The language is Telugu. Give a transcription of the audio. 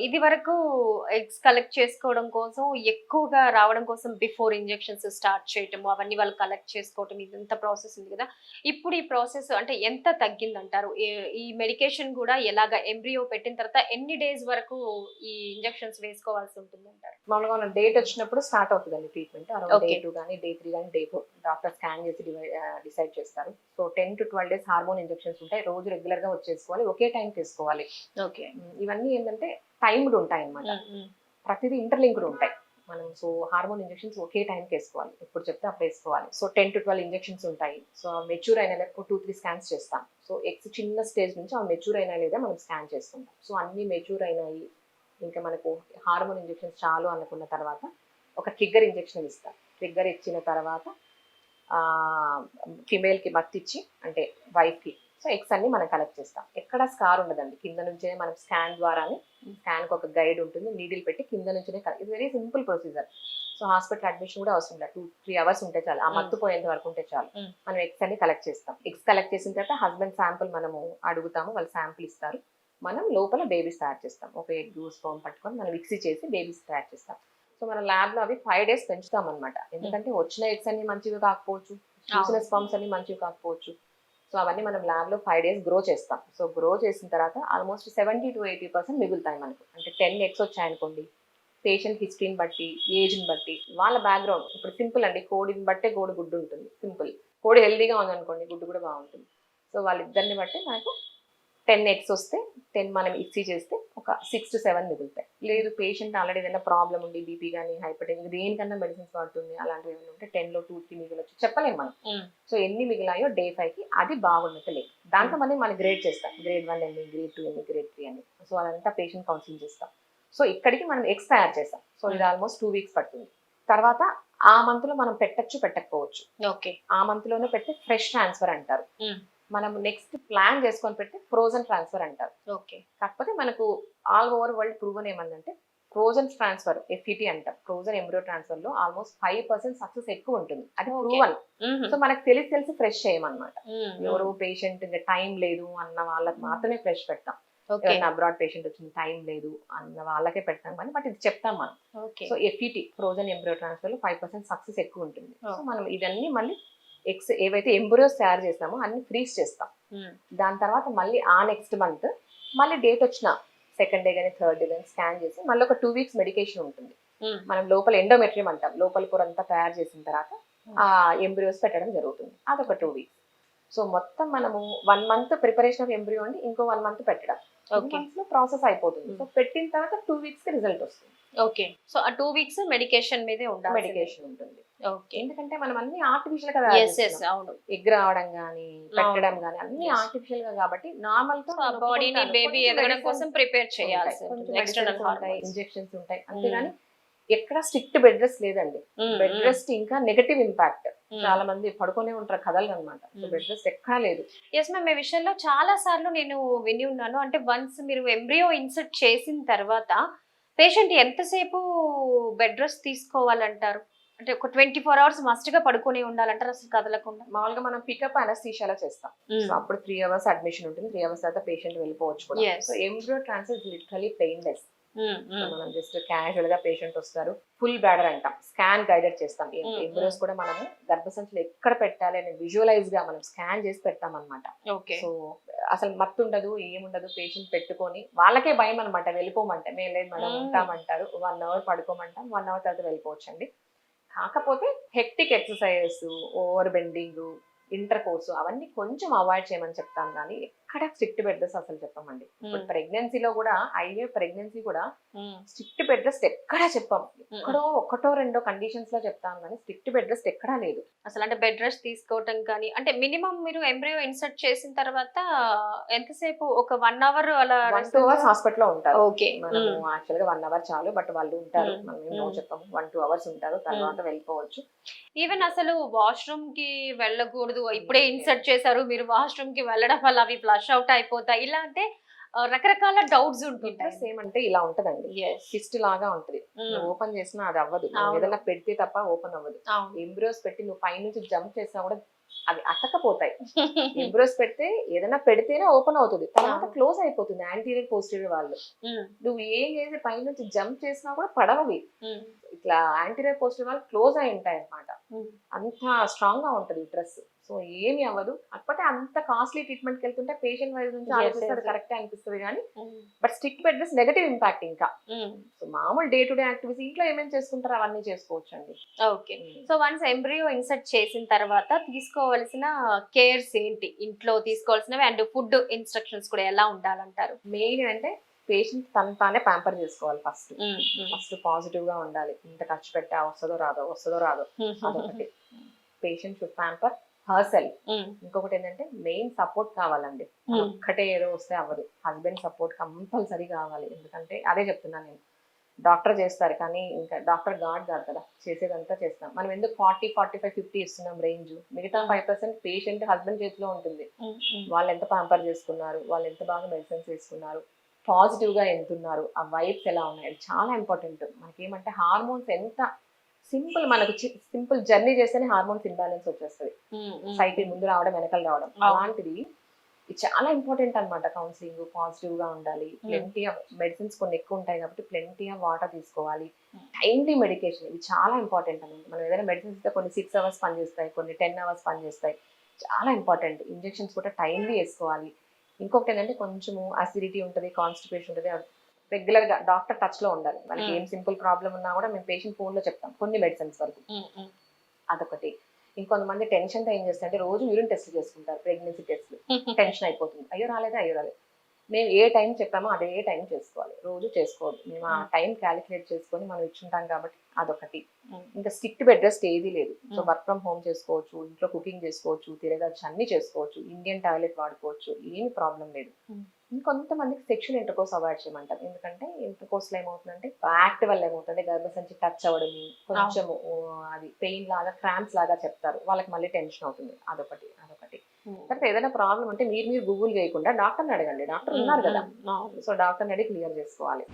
ఇది వరకు ఎగ్స్ కలెక్ట్ చేసుకోవడం కోసం ఎక్కువగా రావడం కోసం బిఫోర్ ఇంజెక్షన్స్ స్టార్ట్ చేయటం అవన్నీ వాళ్ళు కలెక్ట్ చేసుకోవటం ఇదంతా ప్రాసెస్ ఉంది కదా. ఇప్పుడు ఈ ప్రాసెస్ అంటే ఎంత తగ్గిందంటారు? ఈ మెడికేషన్ కూడా ఎలాగా ఎంబ్రియో పెట్టిన తర్వాత ఎన్ని డేస్ వరకు ఈ ఇంజెక్షన్స్ వేసుకోవాల్సి ఉంటుందంటారు? మామూలుగా మన డేట్ వచ్చినప్పుడు స్టార్ట్ అవుతుందండి ట్రీట్మెంట్. Around day okay. 2 కానీ డే 3 కానీ డే 4 డాక్టర్ స్కాన్ చేసి డిసైడ్ చేస్తారు. So 10 to 12 days hormone injections ఉంటాయి. రోజు రెగ్యులర్ గా వచ్చేసుకోవాలి, ఒకే టైం తీసుకోవాలి. ఓకే. ఇవన్నీ ఏంటంటే టైమ్డ్ ఉంటాయి అన్నమాట. ప్రతిదీ ఇంటర్లింక్డ్ ఉంటాయి. మనం సో హార్మోన్ ఇంజెక్షన్స్ ఒకే టైంకి వేసుకోవాలి, ఎప్పుడు చెప్తే అప్పుడు వేసుకోవాలి. సో 10 to 12 ఇంజెక్షన్స్ ఉంటాయి. సో మెచ్యూర్ అయిన లేకపోతే 2-3 స్కాన్స్ చేస్తాం. సో ఎగ్స్ చిన్న స్టేజ్ నుంచి ఆ మెచ్యూర్ అయినా లేదా మనం స్కాన్ చేసుకుంటాం. సో అన్ని మెచ్యూర్ అయినాయి, ఇంకా మనకు హార్మోన్ ఇంజెక్షన్స్ చాలు అనుకున్న తర్వాత ఒక ట్రిగ్గర్ ఇంజెక్షన్ ఇస్తాం. ట్రిగ్గర్ ఇచ్చిన తర్వాత ఫిమేల్కి మత్తిచ్చి అంటే వైఫ్కి సో ఎగ్స్ అన్ని మనం కలెక్ట్ చేస్తాం. ఎక్కడ స్కార్ ఉండదండి, కింద నుంచే మనం స్కాన్ ద్వారానే, స్కాన్కి ఒక గైడ్ ఉంటుంది, నీడిల్ పెట్టి కింద నుంచినే ఇది very simple procedure. So hospital admission కూడా అవసరం లేదు, 2-3 అవర్స్ ఉంటే చాలు, ఆ మత్తు పోయేంత వరకు ఉంటే చాలు. మనం ఎగ్స్ అన్ని కలెక్ట్ చేస్తాం. ఎగ్స్ కలెక్ట్ చేసిన తర్వాత హస్బెండ్ శాంపుల్ మనము అడుగుతాము, వాళ్ళు శాంపుల్ ఇస్తారు, మనం లోపల బేబీస్ తయారు చేస్తాం. ఒక ఎగ్ స్పర్మ్ పట్టుకొని మనం మిక్సీ చేసి బేబీస్ తయారు చేస్తాం. సో మన ల్యాబ్లో అవి 5 days పెంచుతాం అనమాట. ఎందుకంటే వచ్చిన ఎగ్స్ అన్ని మంచివి కాకపోవచ్చు, చూసిన స్పర్మ్స్ అన్ని మంచివి కాకపోవచ్చు. సో అవన్నీ మనం ల్యాబ్లో 5 days గ్రో చేస్తాం. సో గ్రో చేసిన తర్వాత ఆల్మోస్ట్ 70 to 80% మిగులుతాయి మనకు. అంటే 10 eggs వచ్చాయనుకోండి, పేషెంట్ హిస్టరీని బట్టి, ఏజ్ని బట్టి, వాళ్ళ బ్యాక్గ్రౌండ్. ఇప్పుడు సింపుల్ అండి, కోడిని బట్టే కోడి గుడ్డు ఉంటుంది, సింపుల్. కోడి హెల్దీగా ఉందనుకోండి, గుడ్డు కూడా బాగుంటుంది. సో వాళ్ళిద్దరిని బట్టి మనకు 10 eggs వస్తే 10 మనం ఇచ్చి చేస్తే ఒక 6 to 7 మిగులుతాయి. లేదు పేషెంట్ ఆల్రెడీ ఏదైనా ప్రాబ్లం ఉండి బీపీ కానీ హైపర్ టెన్షన్ దేనికన్నా మెడిసిన్స్ వాడుతుంది, అలాంటివి ఏమైనా ఉంటే 10లో 2-3 మిగిలొచ్చు, చెప్పలేము మనం. సో ఎన్ని మిగిలాయో డే 5కి అది బాగున్నట్టు లేదు, దాంట్లో మనం గ్రేడ్ చేస్తాం. గ్రేడ్ 1 ఎన్ని, గ్రేడ్ 2 ఎన్ని, గ్రేడ్ 3 అని. సో అదంతా పేషెంట్ కౌన్సిలింగ్ చేస్తాం. సో ఇక్కడికి మనం ఎగ్స్ తయారు చేస్తాం. సో ఇది ఆల్మోస్ట్ 2 weeks పడుతుంది. తర్వాత ఆ మంత్ లో మనం పెట్టచ్చు, పెట్టకపోవచ్చు. ఓకే. ఆ మంత్ లోనే పెడితే ఫ్రెష్ ట్రాన్స్ఫర్ అంటారు. మనం నెక్స్ట్ ప్లాన్ చేసుకొని పెడితే ఫ్రోజన్ ట్రాన్స్ఫర్ అంటారు. ఓకే. కాకపోతే మనకు ఆల్ ఓవర్ వరల్డ్ ప్రూవన్ ఏమందంటే ఫ్రోజన్ ట్రాన్స్ఫర్, ఎఫ్ఈటీ అంటారు, ఫ్రోజన్ ఎంబ్రియో ట్రాన్స్ఫర్ లో ఆల్మోస్ట్ 5% సక్సెస్ ఎక్కువ ఉంటుంది, అది ప్రూవన్. సో మనకు తెలిసి ఫ్రెష్ చేయమన్నమాట. ఎవరో పేషెంట్ ఇంకా టైం లేదు అన్న వాళ్ళకి మాత్రమే ఫ్రెష్ పెడతాం. ఎవరైనా అబ్రాడ్ పేషెంట్ వచ్చింది టైం లేదు అన్న వాళ్ళకే పెడతాం కానీ, బట్ ఇది చెప్తాం మనం. So FET frozen embryo transfer లో 5% సక్సెస్ ఎక్కువ ఉంటుంది. సో మనం ఇవన్నీ మళ్ళీ ఎగ్స్ ఏవైతే ఎంబ్రియోస్ తయారు చేస్తామో అన్ని ఫ్రీజ్ చేస్తాం. దాని తర్వాత మళ్ళీ ఆ నెక్స్ట్ మంత్ మళ్ళీ డేట్ వచ్చిన సెకండ్ డే కానీ థర్డ్ డే కానీ స్కాన్ చేసి మళ్ళీ ఒక 2 weeks మెడికేషన్ ఉంటుంది. మనం లోపల ఎండోమెట్రియం అంటాం, లోపల పొర అంతా తయారు చేసిన తర్వాత ఆ ఎంబ్రియోస్ పెట్టడం జరుగుతుంది, అదొక 2 weeks. సో మొత్తం మనము 1 month ప్రిపరేషన్ ఆఫ్ ఎంబ్రియో అండి, ఇంకో 1 month పెట్టడం, 2 months లో ప్రాసెస్ అయిపోతుంది. సో పెట్టిన తర్వాత 2 weeks కి రిజల్ట్ వస్తుంది. ఓకే. సో ఆ 2 weeks మెడికేషన్ మీదే ఉండాలి, మెడికేషన్ ఉంటుంది. ఓకే. ఎందుకంటే మనం అన్ని ఆర్టిఫిషియల్ గా అవును, ఎగ్ రావడం గానీ పెట్టడం గానీ అన్ని ఆర్టిఫిషియల్ గా, కాబట్టి నార్మల్ తో బాడీని బేబీ ఎదగడం కోసం ప్రిపేర్ చేయాల్సి ఉంటుంది, ఎక్స్టర్నల్ ఉంటాయి, ఇంజెక్షన్స్ ఉంటాయి, అంతేగాని ఎక్కడ స్ట్రిక్ట్ బెడ్ రెస్ట్ లేదండి. బెడ్ రెస్ట్ ఇంకా నెగటివ్ ఇంపాక్ట్, చాలా మంది పడుకునే ఉంటారు కథలు అనమాట. సో బెడ్ రెస్ట్ ఎక్కడా లేదు. ఎస్ మ్యామ్, ఈ విషయంలో చాలా సార్లు నేను విని ఉన్నాను. అంటే వన్స్ మీరు ఎంబ్రియో ఇన్సర్ట్ చేసిన తర్వాత పేషెంట్ ఎంతసేపు బెడ్ రెస్ట్ తీసుకోవాలంటారు? అంటే ఒక 24 hours మస్ట్ గా పడుకొని ఉండాలంటారు, అసలు కదలకుండా? మామూలుగా మనం పికప్ అనస్థీషియాలో చేస్తాం. సో అప్పుడు 3 hours అడ్మిషన్ ఉంటుంది, 3 hours తర్వాత పేషెంట్ వెళ్ళిపోవచ్చు కూడా. So embryo transfer literally painless. మనం జస్ట్ క్యాజువల్ గా పేషెంట్ వస్తారు, ఫుల్ బ్లాడర్ అంటాం, స్కాన్ గైడెడ్ చేస్తాం. ఎంబ్రియోస్ కూడా మనము గర్భసంచిలో ఎక్కడ పెట్టాలి అని విజువలైజ్ గా మనం స్కాన్ చేసి పెడతాం అనమాట. సో అసలు మత్తు ఉండదు, ఏముండదు, పేషెంట్ పెట్టుకొని వాళ్ళకే భయం అనమాట, వెళ్ళిపోమంటే మేము లేదు మనం ఉంటామంటారు. 1 hour పడుకోమంటాం, 1 hour తర్వాత వెళ్ళిపోవచ్చు అండి. కాకపోతే hectic exercises, over bending, inter course అవన్నీ కొంచెం అవాయిడ్ చేయమని చెప్తాం, కానీ ఎక్కడ స్ట్రిక్ట్ బెడ్ రెస్ట్ అసలు చెప్పమండి. ఇప్పుడు ప్రెగ్నెన్సీలో కూడా, ఐవీఎఫ్ ప్రెగ్నెన్సీ కూడా స్ట్రిక్ట్ బెడ్ రెస్ట్ ఎక్కడా చెప్పాం. ఎక్కడో 1-2 కండిషన్స్ లో చెప్తాం, కానీ స్ట్రిక్ట్ బెడ్ రెస్ట్ ఎక్కడా లేదు అసలు. అంటే బెడ్ రెస్ట్ తీసుకోవటం కానీ, అంటే మినిమం మీరు ఎంబ్రియో ఇన్సర్ట్ చేసిన తర్వాత ఎంతసేపు, ఒక 1 hour అలా 1-2 hours హాస్పిటల్ లో ఉంటారు. ఓకే. మనము యాక్చువల్ గా 1 hour చాలు, బట్ వాళ్ళు ఉంటారు, మనం ఏమో చెప్పాము, 1-2 hours ఉంటారు, తర్వాత వెళ్ళిపోవచ్చు. ఈవెన్ అసలు వాష్రూమ్ కి వెళ్ళకూడదు, ఇప్పుడే ఇన్సర్ట్ చేశారు మీరు, వాష్రూమ్ కి వెళ్ళడం వల్ల అవి ఫ్లష్ అవుట్ అయిపోతాయి, ఇలా అంటే రకరకాల డౌట్స్ ఉంటుంటాయి. సేమ్ అంటే ఇలా ఉంటదండి, సిస్ట్ లాగా ఉంటది, ఓపెన్ చేసినా అది అవ్వదు, ఏదైనా పెడితే తప్ప ఓపెన్ అవ్వదు. ఎంబ్రియోస్ పెట్టి నువ్వు పై నుంచి జంప్ చేసినా కూడా అవి అతకపోతాయి. ఎంబ్రోస్ పెడితే ఏదైనా పెడితేనే ఓపెన్ అవుతుంది, తర్వాత క్లోజ్ అయిపోతుంది యాంటీరియర్ పోస్టీరియర్ వాళ్ళు. నువ్వు ఏం చేసి పైనుంచి జంప్ చేసినా కూడా పడవవి. ఇట్లా యాంటీరియర్ పోస్టీరియర్ వాళ్ళు క్లోజ్ అయి ఉంటాయి అన్నమాట. అంత స్ట్రాంగ్ గా ఉంటది డ్రెస్. సో ఏమి అవ్వదు. కాకపోతే అంత కాస్ట్లీ ట్రీట్మెంట్ కి వెళ్తుంటే పేషెంట్ వైజ్ నుంచి ఆలోచిస్తే అది కరెక్టే అనిపిస్తుంది కానీ but stick bed rest negative impact ఇంకా. సో మామూలు డే టు డే యాక్టివిటీస్ ఇంట్లో ఏమేమి చేసుకుంటారో అవన్నీ చేసుకోవచ్చు అండి. Okay. So once embryo insert చేసిన తర్వాత తీసుకోవాల్సిన కేర్స్ ఏంటి, ఇంట్లో తీసుకోవాల్సినవి, అండ్ ఫుడ్ ఇన్స్ట్రక్షన్స్ కూడా ఎలా ఉండాలంటారు? మెయిన్ అంటే పేషెంట్ తానే ప్యాంపర్ చేసుకోవాలి. ఫస్ట్ పాజిటివ్ గా ఉండాలి. ఇంత ఖర్చు పెట్టా వస్తుందో రాదో అదొకటి. Patient should pamper her self. ఇంకొకటి ఏంటంటే మెయిన్ సపోర్ట్ కావాలండి. ఒక్కటే ఏదో వస్తే అవ్వదు. హస్బెండ్ సపోర్ట్ కంపల్సరీ కావాలి. ఎందుకంటే అదే చెప్తున్నాను నేను, డాక్టర్ చేస్తారు కానీ ఇంకా డాక్టర్ గాడ్ కాదు కదా, చేసేదంతా చేస్తాం. మనం ఎందుకు 40, 45, 50 ఇస్తున్నాం రేంజ్, మిగతా 5% పేషెంట్ హస్బెండ్ చేతిలో ఉంటుంది. వాళ్ళు ఎంత ప్యాంపర్ చేసుకున్నారు, వాళ్ళు ఎంత బాగా మెడిసిన్స్ వేసుకున్నారు, పాజిటివ్ గా ఎంతున్నారు, ఆ వైబ్స్ ఎలా ఉన్నాయి, అది చాలా ఇంపార్టెంట్. మనకేమంటే హార్మోన్స్ ఎంత మనకు సింపుల్ జర్నీ చేస్తేనే హార్మోన్స్ ఇంబ్యాలెన్స్ వచ్చేస్తుంది. సైకిల్ ముందు రావడం వెనకాల రావడం అలాంటిది ఇది చాలా ఇంపార్టెంట్ అన్నమాట. కౌన్సిలింగ్ పాజిటివ్ గా ఉండాలి. ప్లెంటీ ఆఫ్ మెడిసిన్స్ కొన్ని ఎక్కువ ఉంటాయి కాబట్టి ప్లెంటీ ఆఫ్ వాటర్ తీసుకోవాలి. టైమ్లీ మెడికేషన్ ఇది చాలా ఇంపార్టెంట్ అన్నమాట. మనం ఏదైనా మెడిసిన్స్ ఇస్తే కొన్ని 6 hours పనిచేస్తాయి, కొన్ని 10 hours పనిచేస్తాయి. చాలా ఇంపార్టెంట్. ఇంజెక్షన్స్ కూడా టైమ్లీ వేసుకోవాలి. ఇంకొకటి ఏంటంటే కొంచెము అసిడిటీ ఉంటుంది, కాన్స్టిపేషన్ ఉంటుంది. రెగ్యులర్ గా డాక్టర్ టచ్ లో ఉండాలి. మనకి ఏం సింపుల్ ప్రాబ్లం ఉన్నా కూడా మేము పేషెంట్ ఫోన్ లో చెప్తాం కొన్ని మెడిసిన్స్ వరకు. అదొకటి. ఇంకొంతమంది టెన్షన్ తో ఏం చేస్తారంటే రోజు యూరిన్ టెస్ట్ చేసుకుంటారు, ప్రెగ్నెన్సీ టెస్ట్లు. టెన్షన్ అయిపోతుంది, అయ్యో రాలేదు. మేము ఏ టైం చెప్పామో అదే టైం చేసుకోవాలి, రోజు చేసుకోవద్దు. మేము ఆ టైం క్యాలిక్యులేట్ చేసుకొని మనం ఇచ్చుంటాం కాబట్టి అదొకటి. ఇంకా స్ట్రిక్ట్ బెడ్ రెస్ట్ ఏది లేదు. సో వర్క్ ఫ్రమ్ హోమ్ చేసుకోవచ్చు, ఇంట్లో కుకింగ్ చేసుకోవచ్చు, తిరగచ్చు, అన్ని చేసుకోవచ్చు, ఇండియన్ టాయిలెట్ వాడుకోవచ్చు, ఏమి ప్రాబ్లం లేదు. ఇంకొంతమందికి సెక్షువల్ ఇంటర్కోర్స్ అవాయిడ్ చేయమంటారు. ఎందుకంటే ఇంటర్కోర్స్ లో ఏమవుతుందంటే యాక్ట్ వల్ల ఏమవుతుంది, గర్భసంచి టచ్ అవ్వడం, కొంచెం అది పెయిన్ లాగా క్రాంప్స్ లాగా చెప్తారు, వాళ్ళకి మళ్ళీ టెన్షన్ అవుతుంది. అదొకటి. తర్వాత ఏదైనా ప్రాబ్లం అంటే మీరు గూగుల్ చేయకుండా డాక్టర్ని అడగండి. డాక్టర్ ఉన్నారు కదా, సో డాక్టర్ని అడిగి క్లియర్ చేసుకోవాలి.